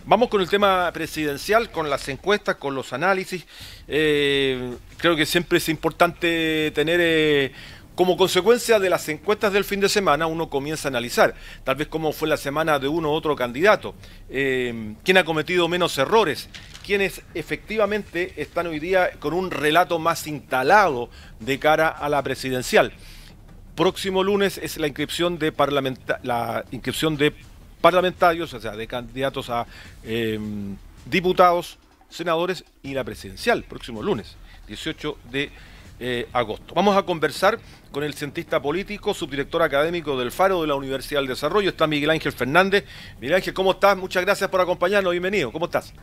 Vamos con el tema presidencial, con las encuestas, con los análisis. Creo que siempre es importante tener, como consecuencia de las encuestas del fin de semana, uno comienza a analizar, tal vez cómo fue la semana de uno u otro candidato, quién ha cometido menos errores, quienes efectivamente están hoy día con un relato más instalado de cara a la presidencial. Próximo lunes es la inscripción de parlamentarios, o sea, de candidatos a diputados, senadores y la presidencial, próximo lunes, 18 de agosto. Vamos a conversar con el cientista político, subdirector académico del Faro de la Universidad del Desarrollo, está Miguel Ángel Fernández. Miguel Ángel, ¿cómo estás? Muchas gracias por acompañarnos, bienvenido, ¿cómo estás?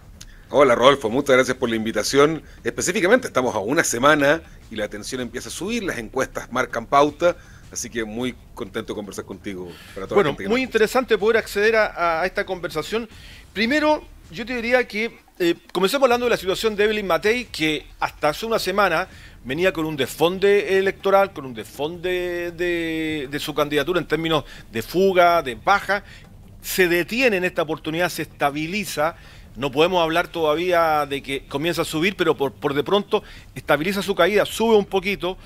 Hola Rodolfo, muchas gracias por la invitación. Específicamente estamos a una semana y la atención empieza a subir, las encuestas marcan pauta, así que muy contento de conversar contigo. Bueno, muy interesante poder acceder a esta conversación. Primero, yo te diría que comencemos hablando de la situación de Evelyn Matei, que hasta hace una semana venía con un desfonde electoral, con un desfonde de su candidatura en términos de fuga, de baja. Se detiene en esta oportunidad, se estabiliza. No podemos hablar todavía de que comienza a subir, pero por de pronto estabiliza su caída, sube un poquito.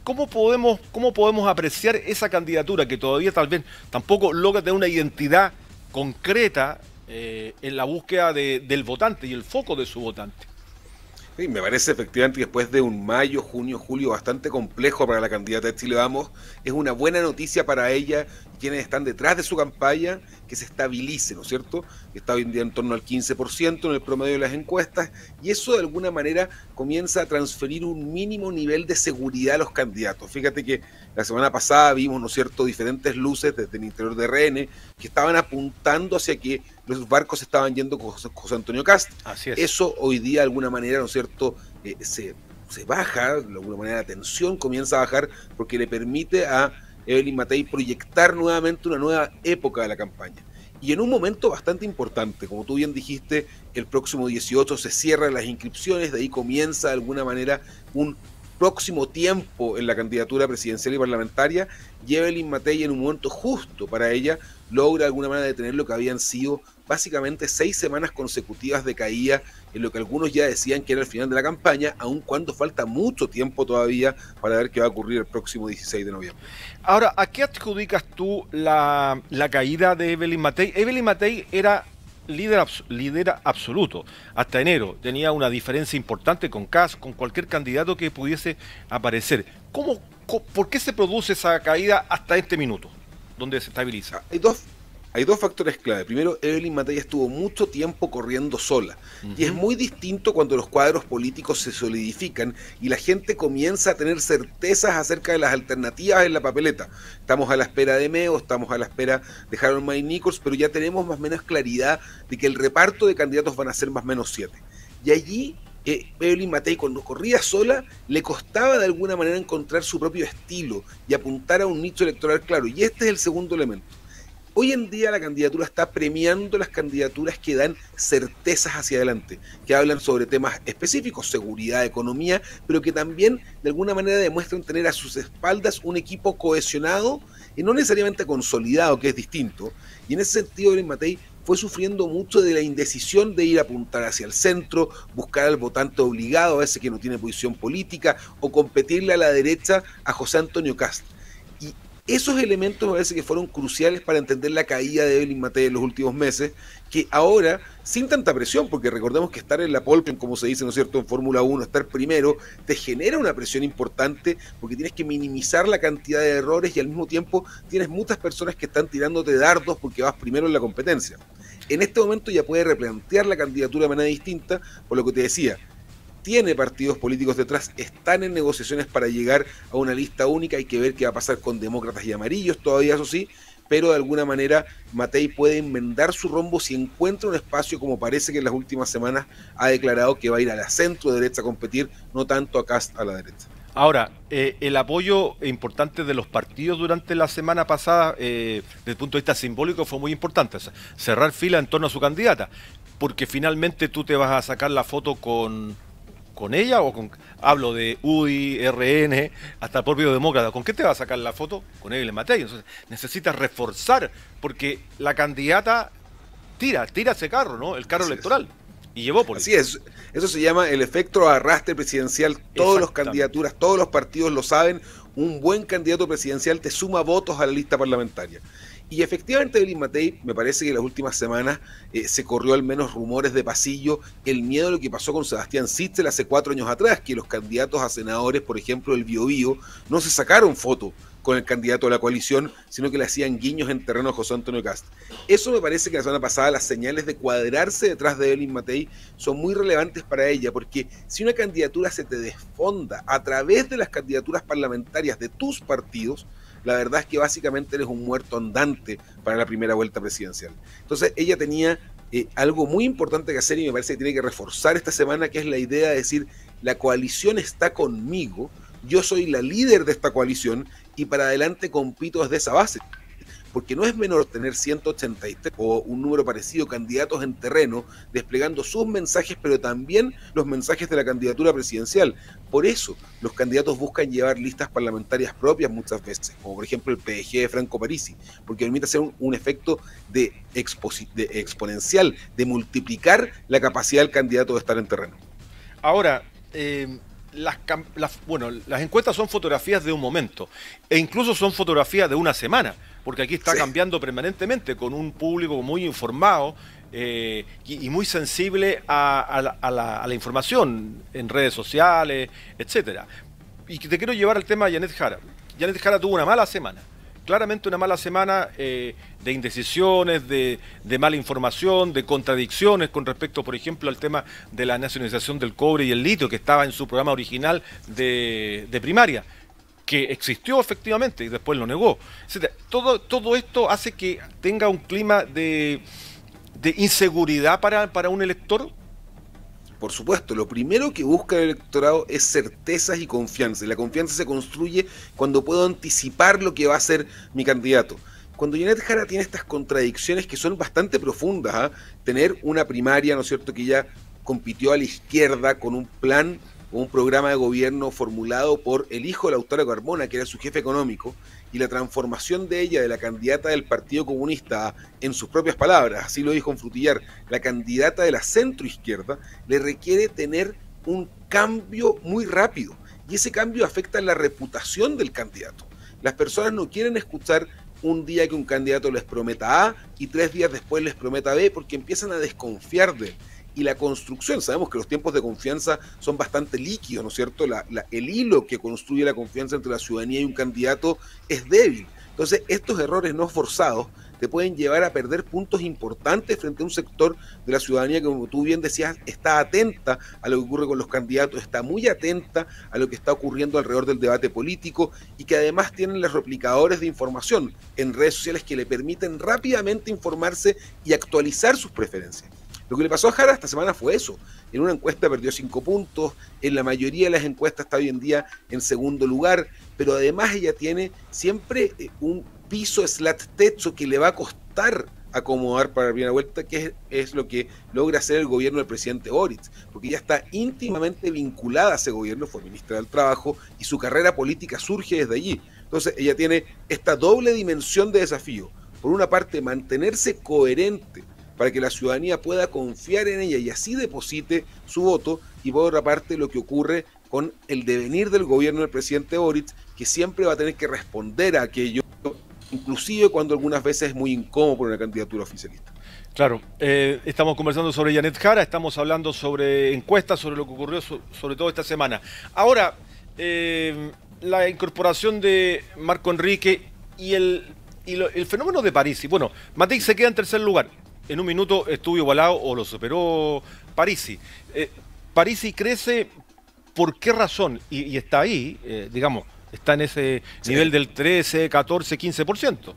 ¿Cómo podemos apreciar esa candidatura que todavía tal vez tampoco logra tener una identidad concreta en la búsqueda del votante y el foco de su votante? Sí, me parece efectivamente que después de un mayo, junio, julio bastante complejo para la candidata de Chile Vamos, es una buena noticia para ella y quienes están detrás de su campaña que se estabilice, ¿no es cierto? Está hoy en día en torno al 15% en el promedio de las encuestas y eso de alguna manera comienza a transferir un mínimo nivel de seguridad a los candidatos. Fíjate que la semana pasada vimos, ¿no es cierto?, diferentes luces desde el interior de RN que estaban apuntando hacia que los barcos estaban yendo con José Antonio Kast. Así es. Eso hoy día de alguna manera, ¿no es cierto?, se baja, de alguna manera la tensión comienza a bajar porque le permite a Evelyn Matei proyectar nuevamente una nueva época de la campaña. Y en un momento bastante importante, como tú bien dijiste, el próximo 18 se cierran las inscripciones, de ahí comienza de alguna manera un próximo tiempo en la candidatura presidencial y parlamentaria, y Evelyn Matei en un momento justo para ella logra de alguna manera detener lo que habían sido básicamente 6 semanas consecutivas de caída en lo que algunos ya decían que era el final de la campaña, aun cuando falta mucho tiempo todavía para ver qué va a ocurrir el próximo 16 de noviembre. Ahora, ¿a qué adjudicas tú la caída de Evelyn Matei? Evelyn Matei era líder absoluto. Hasta enero tenía una diferencia importante con Kast, con cualquier candidato que pudiese aparecer. ¿Por qué se produce esa caída hasta este minuto, donde se estabiliza? Hay dos factores clave. Primero, Evelyn Matei estuvo mucho tiempo corriendo sola. Y es muy distinto cuando los cuadros políticos se solidifican y la gente comienza a tener certezas acerca de las alternativas en la papeleta. Estamos a la espera de Meo, estamos a la espera de Harold May Nichols, pero ya tenemos más o menos claridad de que el reparto de candidatos van a ser más o menos 7. Y allí Evelyn Matei, cuando corría sola, le costaba de alguna manera encontrar su propio estilo y apuntar a un nicho electoral claro. Y este es el segundo elemento. Hoy en día la candidatura está premiando las candidaturas que dan certezas hacia adelante, que hablan sobre temas específicos, seguridad, economía, pero que también de alguna manera demuestran tener a sus espaldas un equipo cohesionado y no necesariamente consolidado, que es distinto. Y en ese sentido, Evelyn Matei fue sufriendo mucho de la indecisión de ir a apuntar hacia el centro, buscar al votante obligado, a veces que no tiene posición política, o competirle a la derecha a José Antonio Kast. Y esos elementos me parece que fueron cruciales para entender la caída de Evelyn Matei en los últimos meses, que ahora, sin tanta presión, porque recordemos que estar en la pole, como se dice, ¿no es cierto?, en Fórmula 1, estar primero, te genera una presión importante porque tienes que minimizar la cantidad de errores y al mismo tiempo tienes muchas personas que están tirándote dardos porque vas primero en la competencia. En este momento ya puede replantear la candidatura de manera distinta, por lo que te decía, tiene partidos políticos detrás, están en negociaciones para llegar a una lista única, hay que ver qué va a pasar con demócratas y amarillos todavía, eso sí, pero de alguna manera Matei puede enmendar su rumbo si encuentra un espacio, como parece que en las últimas semanas ha declarado que va a ir a la centro derecha a competir, no tanto a Kast a la derecha. Ahora, el apoyo importante de los partidos durante la semana pasada, desde el punto de vista simbólico, fue muy importante. O sea, cerrar fila en torno a su candidata, porque finalmente tú te vas a sacar la foto con ella o con, hablo de UDI, RN, hasta el propio demócrata. ¿Con qué te va a sacar la foto? Con Evelyn Matei. Entonces necesitas reforzar, porque la candidata tira ese carro, ¿no? El carro Así electoral. Y Llevópolis. Así es, eso se llama el efecto arrastre presidencial. Todas las candidaturas, todos los partidos lo saben. Un buen candidato presidencial te suma votos a la lista parlamentaria. Y efectivamente, Evelyn Matei, me parece que en las últimas semanas se corrió al menos rumores de pasillo, el miedo a lo que pasó con Sebastián Sichel hace 4 años atrás, que los candidatos a senadores, por ejemplo, del Biobío, no se sacaron foto con el candidato de la coalición, sino que le hacían guiños en terreno a José Antonio Kast. Eso me parece que la semana pasada las señales de cuadrarse detrás de Evelyn Matei son muy relevantes para ella, porque si una candidatura se te desfonda a través de las candidaturas parlamentarias de tus partidos, la verdad es que básicamente eres un muerto andante para la primera vuelta presidencial. Entonces ella tenía algo muy importante que hacer y me parece que tiene que reforzar esta semana, que es la idea de decir, la coalición está conmigo, yo soy la líder de esta coalición y para adelante compito desde esa base. Porque no es menor tener 183 o un número parecido candidatos en terreno desplegando sus mensajes, pero también los mensajes de la candidatura presidencial. Por eso los candidatos buscan llevar listas parlamentarias propias muchas veces, como por ejemplo el PDG de Franco Parisi, porque permite hacer un efecto de exponencial, de multiplicar la capacidad del candidato de estar en terreno. Ahora, las encuestas son fotografías de un momento, e incluso son fotografías de una semana, porque aquí está cambiando permanentemente, con un público muy informado y muy sensible a la información en redes sociales, etcétera. Y te quiero llevar al tema de Janet Jara. Janet Jara tuvo una mala semana, claramente una mala semana de indecisiones, de mala información, de contradicciones con respecto, por ejemplo, al tema de la nacionalización del cobre y el litio, que estaba en su programa original de primaria, que existió efectivamente y después lo negó. Todo esto hace que tenga un clima de inseguridad para un elector. Por supuesto, lo primero que busca el electorado es certezas y confianza. Y la confianza se construye cuando puedo anticipar lo que va a hacer mi candidato. Cuando Janet Jara tiene estas contradicciones que son bastante profundas, tener una primaria, ¿no es cierto?, que ya compitió a la izquierda con un plan o un programa de gobierno formulado por el hijo de Lautaro Carmona, que era su jefe económico, y la transformación de ella, de la candidata del Partido Comunista, en sus propias palabras, así lo dijo en Frutillar, la candidata de la centroizquierda, le requiere tener un cambio muy rápido, y ese cambio afecta la reputación del candidato. Las personas no quieren escuchar un día que un candidato les prometa A y 3 días después les prometa B, porque empiezan a desconfiar de él. Y la construcción, sabemos que los tiempos de confianza son bastante líquidos, ¿no es cierto? El hilo que construye la confianza entre la ciudadanía y un candidato es débil. Entonces, estos errores no forzados te pueden llevar a perder puntos importantes frente a un sector de la ciudadanía que, como tú bien decías, está atenta a lo que ocurre con los candidatos, está muy atenta a lo que está ocurriendo alrededor del debate político y que además tienen los replicadores de información en redes sociales que le permiten rápidamente informarse y actualizar sus preferencias. Lo que le pasó a Jara esta semana fue eso. En una encuesta perdió 5 puntos, en la mayoría de las encuestas está hoy en día en segundo lugar, pero además ella tiene siempre un piso techo que le va a costar acomodar para la primera vuelta, que es lo que logra hacer el gobierno del presidente Boric, porque ella está íntimamente vinculada a ese gobierno, fue ministra del Trabajo y su carrera política surge desde allí. Entonces ella tiene esta doble dimensión de desafío. Por una parte, mantenerse coherente para que la ciudadanía pueda confiar en ella y así deposite su voto, y por otra parte lo que ocurre con el devenir del gobierno del presidente Boric, que siempre va a tener que responder a aquello, inclusive cuando algunas veces es muy incómodo por una candidatura oficialista. Claro, estamos conversando sobre Janet Jara, estamos hablando sobre encuestas, sobre lo que ocurrió sobre todo esta semana. Ahora, la incorporación de Marco Enrique y el fenómeno de Parisi. Bueno, Matei se queda en tercer lugar. En un minuto estuvo igualado o lo superó Parisi. Parisi crece, ¿por qué razón? Y está ahí, digamos, está en ese nivel del 13, 14, 15%.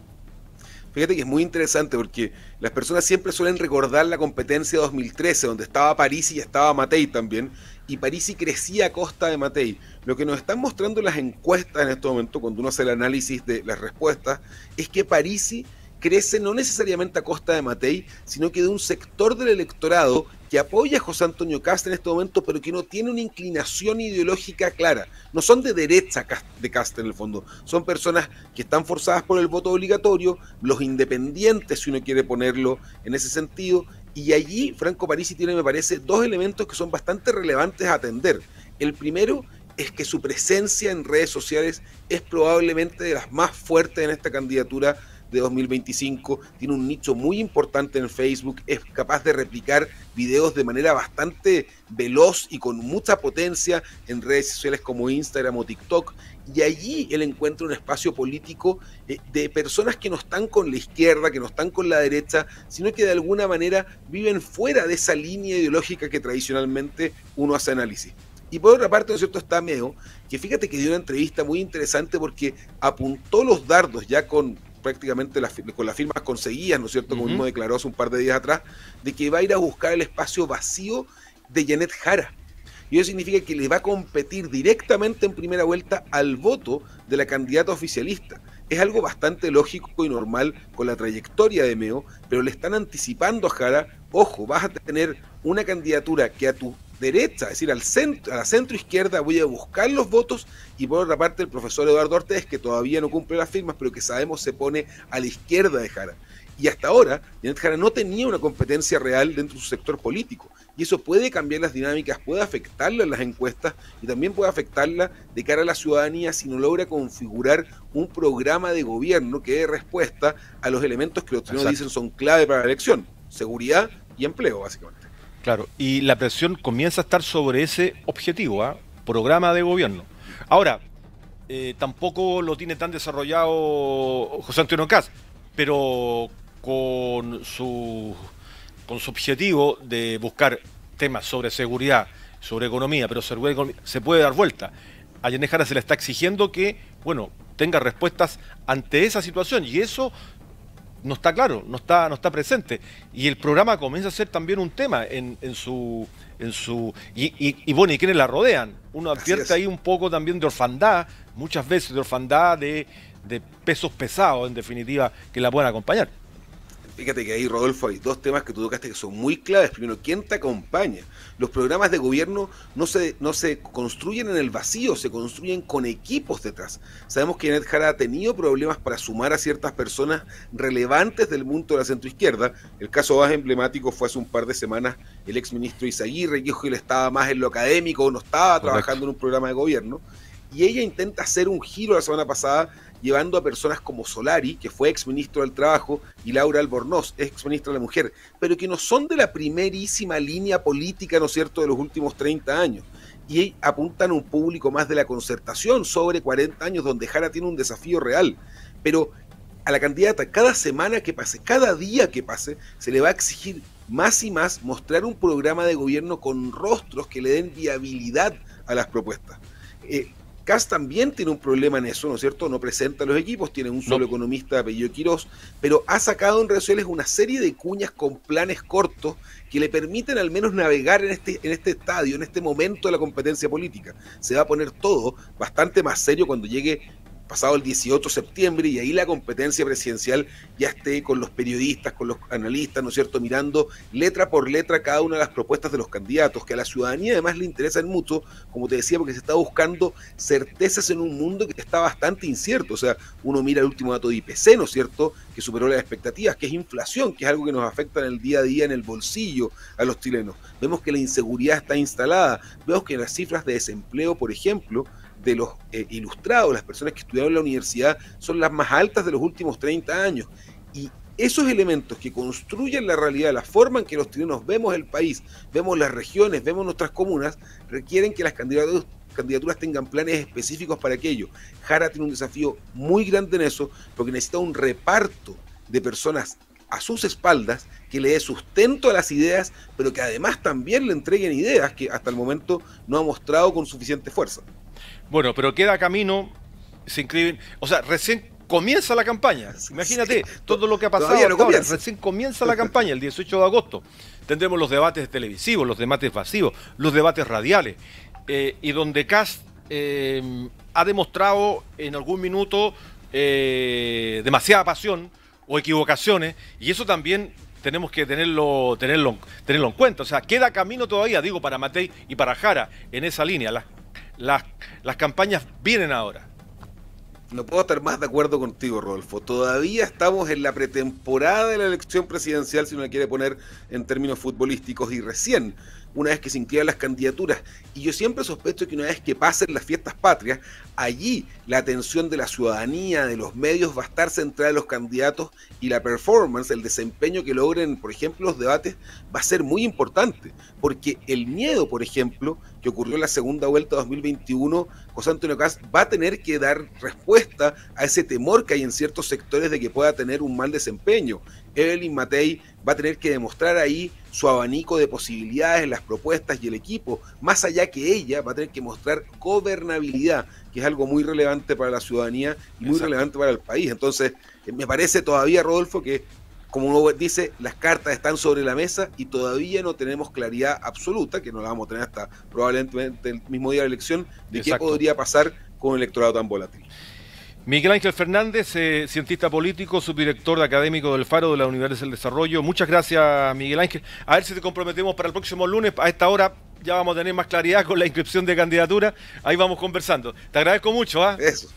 Fíjate que es muy interesante porque las personas siempre suelen recordar la competencia de 2013, donde estaba Parisi y estaba Matei también, y Parisi crecía a costa de Matei. Lo que nos están mostrando las encuestas en este momento, cuando uno hace el análisis de las respuestas, es que Parisi crece no necesariamente a costa de Matei, sino que de un sector del electorado que apoya a José Antonio Kast en este momento, pero que no tiene una inclinación ideológica clara. No son de derecha de Kast en el fondo, son personas que están forzadas por el voto obligatorio, los independientes, si uno quiere ponerlo en ese sentido, y allí Franco Parisi tiene, me parece, dos elementos que son bastante relevantes a atender. El primero es que su presencia en redes sociales es probablemente de las más fuertes en esta candidatura de 2025, tiene un nicho muy importante en Facebook, es capaz de replicar videos de manera bastante veloz y con mucha potencia en redes sociales como Instagram o TikTok, y allí él encuentra un espacio político de personas que no están con la izquierda, que no están con la derecha, sino que de alguna manera viven fuera de esa línea ideológica que tradicionalmente uno hace análisis. Y por otra parte, ¿no es cierto?, está Meo, que fíjate que dio una entrevista muy interesante porque apuntó los dardos ya con prácticamente con las firmas conseguidas, ¿no es cierto?, como mismo declaró hace un par de días atrás, de que va a ir a buscar el espacio vacío de Janet Jara. Y eso significa que le va a competir directamente en primera vuelta al voto de la candidata oficialista. Es algo bastante lógico y normal con la trayectoria de Meo, pero le están anticipando a Jara, ojo, vas a tener una candidatura que a tu derecha, es decir, al centro, a la centro izquierda voy a buscar los votos, y por otra parte el profesor Eduardo Ortiz, que todavía no cumple las firmas, pero que sabemos se pone a la izquierda de Jara. Y hasta ahora, Janet Jara no tenía una competencia real dentro de su sector político, y eso puede cambiar las dinámicas, puede afectarla en las encuestas, y también puede afectarla de cara a la ciudadanía si no logra configurar un programa de gobierno que dé respuesta a los elementos que los chilenos dicen son clave para la elección: seguridad y empleo, básicamente. Claro, y la presión comienza a estar sobre ese objetivo, programa de gobierno. Ahora, tampoco lo tiene tan desarrollado José Antonio Kast, pero con su objetivo de buscar temas sobre seguridad, sobre economía, pero se puede dar vuelta. A Janet Jara se le está exigiendo que, bueno, tenga respuestas ante esa situación, y eso no está claro, no está presente. Y el programa comienza a ser también un tema en su y bueno, y quienes la rodean. Uno advierte ahí un poco también de orfandad, muchas veces de orfandad, de pesos pesados, en definitiva, que la puedan acompañar. Fíjate que ahí, Rodolfo, hay dos temas que tú tocaste que son muy claves. Primero, ¿quién te acompaña? Los programas de gobierno no se construyen en el vacío, se construyen con equipos detrás. Sabemos que Janet Jara ha tenido problemas para sumar a ciertas personas relevantes del mundo de la centroizquierda. El caso más emblemático fue hace un par de semanas el exministro Izaguirre, que dijo que él estaba más en lo académico, no estaba trabajando en un programa de gobierno. Y ella intenta hacer un giro la semana pasada, llevando a personas como Solari, que fue exministro del Trabajo, y Laura Albornoz, exministra de la Mujer, pero que no son de la primerísima línea política, ¿no es cierto?, de los últimos 30 años. Y apuntan a un público más de la concertación, sobre 40 años, donde Jara tiene un desafío real. Pero a la candidata, cada semana que pase, cada día que pase, se le va a exigir más y más mostrar un programa de gobierno con rostros que le den viabilidad a las propuestas. Kast también tiene un problema en eso, ¿no es cierto? No presenta los equipos, tiene un solo economista de apellido Quirós, pero ha sacado en redes sociales una serie de cuñas con planes cortos que le permiten al menos navegar en este estadio, en este momento de la competencia política. Se va a poner todo bastante más serio cuando llegue pasado el 18 de septiembre, y ahí la competencia presidencial ya esté con los periodistas, con los analistas, ¿no es cierto?, mirando letra por letra cada una de las propuestas de los candidatos, que a la ciudadanía además le interesan mucho, como te decía, porque se está buscando certezas en un mundo que está bastante incierto. O sea, uno mira el último dato de IPC, ¿no es cierto?, que superó las expectativas, que es inflación, que es algo que nos afecta en el día a día, en el bolsillo a los chilenos. Vemos que la inseguridad está instalada, vemos que las cifras de desempleo, por ejemplo, de los ilustrados, las personas que estudiaron en la universidad, son las más altas de los últimos 30 años. Y esos elementos que construyen la realidad, la forma en que los chilenos vemos el país, vemos las regiones, vemos nuestras comunas, requieren que las candidaturas tengan planes específicos para aquello. Jara tiene un desafío muy grande en eso, porque necesita un reparto de personas a sus espaldas que le dé sustento a las ideas, pero que además también le entreguen ideas que hasta el momento no ha mostrado con suficiente fuerza. Bueno, pero queda camino, se inscriben, o sea, recién comienza la campaña. Imagínate todo lo que ha pasado hasta ahora. Recién comienza la campaña, el 18 de agosto. Tendremos los debates televisivos, los debates vacíos, los debates radiales, y donde Kast ha demostrado en algún minuto demasiada pasión, o equivocaciones, y eso también tenemos que tenerlo en cuenta. O sea, queda camino todavía, digo, para Matei y para Jara en esa línea. Las campañas vienen ahora. No puedo estar más de acuerdo contigo, Rodolfo. Todavía estamos en la pretemporada de la elección presidencial, si uno la quiere poner en términos futbolísticos, y recién, una vez que se inscriban las candidaturas, y yo siempre sospecho que una vez que pasen las fiestas patrias, allí la atención de la ciudadanía, de los medios, va a estar centrada en los candidatos, y la performance, el desempeño que logren, por ejemplo, los debates, va a ser muy importante, porque el miedo, por ejemplo, que ocurrió en la segunda vuelta de 2021, José Antonio Kast va a tener que dar respuesta a ese temor que hay en ciertos sectores de que pueda tener un mal desempeño. Evelyn Matei va a tener que demostrar ahí su abanico de posibilidades, las propuestas y el equipo. Más allá que ella, va a tener que mostrar gobernabilidad, que es algo muy relevante para la ciudadanía y muy relevante para el país. Entonces, me parece todavía, Rodolfo, que, como uno dice, las cartas están sobre la mesa y todavía no tenemos claridad absoluta, que no la vamos a tener hasta probablemente el mismo día de la elección, de qué podría pasar con un electorado tan volátil. Miguel Ángel Fernández, cientista político, subdirector de académico del Faro de la Universidad del Desarrollo. Muchas gracias, Miguel Ángel. A ver si te comprometemos para el próximo lunes. A esta hora ya vamos a tener más claridad con la inscripción de candidatura. Ahí vamos conversando. Te agradezco mucho. Eso.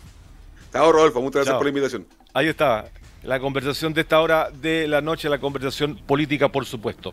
Chao, Rodolfo. Muchas gracias por la invitación. Ahí está la conversación de esta hora de la noche, la conversación política, por supuesto.